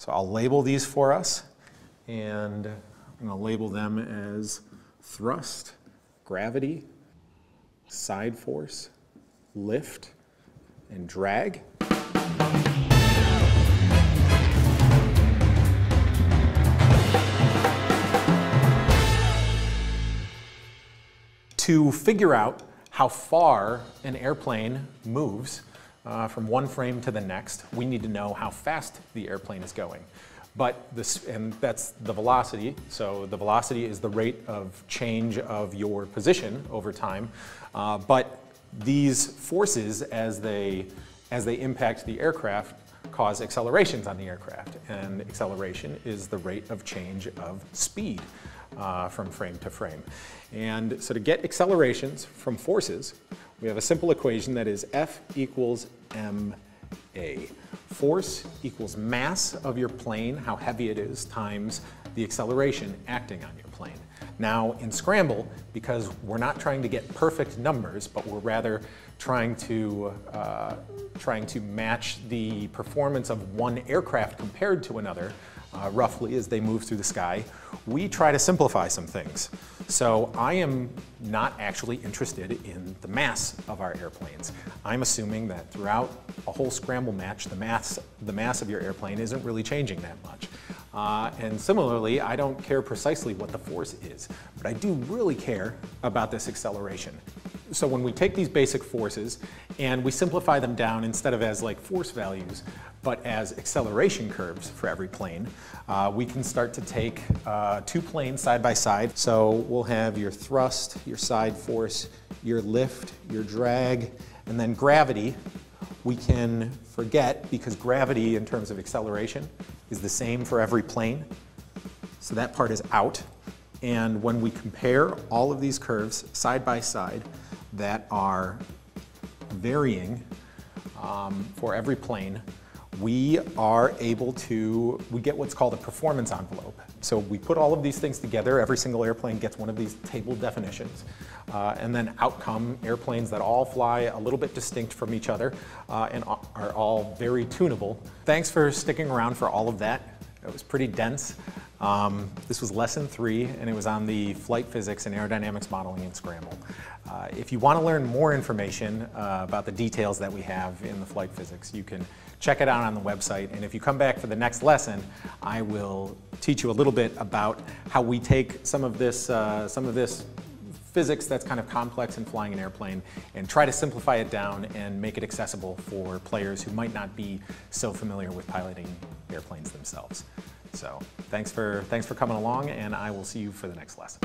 So I'll label these for us, and I'm going to label them as thrust, gravity, side force, lift, and drag. To figure out how far an airplane moves from one frame to the next, we need to know how fast the airplane is going. And that's the velocity. So the velocity is the rate of change of your position over time. But these forces, as they impact the aircraft, cause accelerations on the aircraft. And acceleration is the rate of change of speed from frame to frame. And so to get accelerations from forces, we have a simple equation that is F equals ma. Force equals mass of your plane, how heavy it is, times the acceleration acting on your plane. Now in Scramble, because we're not trying to get perfect numbers, but we're rather trying to match the performance of one aircraft compared to another, roughly as they move through the sky, we try to simplify some things. So I am not actually interested in the mass of our airplanes. I'm assuming that throughout a whole Scramble match, the mass of your airplane isn't really changing that much. And similarly, I don't care precisely what the force is, but I do really care about this acceleration. So when we take these basic forces and we simplify them down instead of as like force values, but as acceleration curves for every plane, we can start to take two planes side by side. So we'll have your thrust, your side force, your lift, your drag, and then gravity we can forget because gravity in terms of acceleration is the same for every plane. So that part is out. And when we compare all of these curves side by side that are varying for every plane, we get what's called a performance envelope. So we put all of these things together, every single airplane gets one of these table definitions, and then out come airplanes that all fly a little bit distinct from each other and are all very tunable. Thanks for sticking around for all of that. It was pretty dense. This was lesson 3, and it was on the flight physics and aerodynamics modeling in Scramble. If you want to learn more information about the details that we have in the flight physics, you can check it out on the website. And if you come back for the next lesson, I will teach you a little bit about how we take some of this physics that's kind of complex in flying an airplane and try to simplify it down and make it accessible for players who might not be so familiar with piloting airplanes themselves. So thanks for coming along, and I will see you for the next lesson.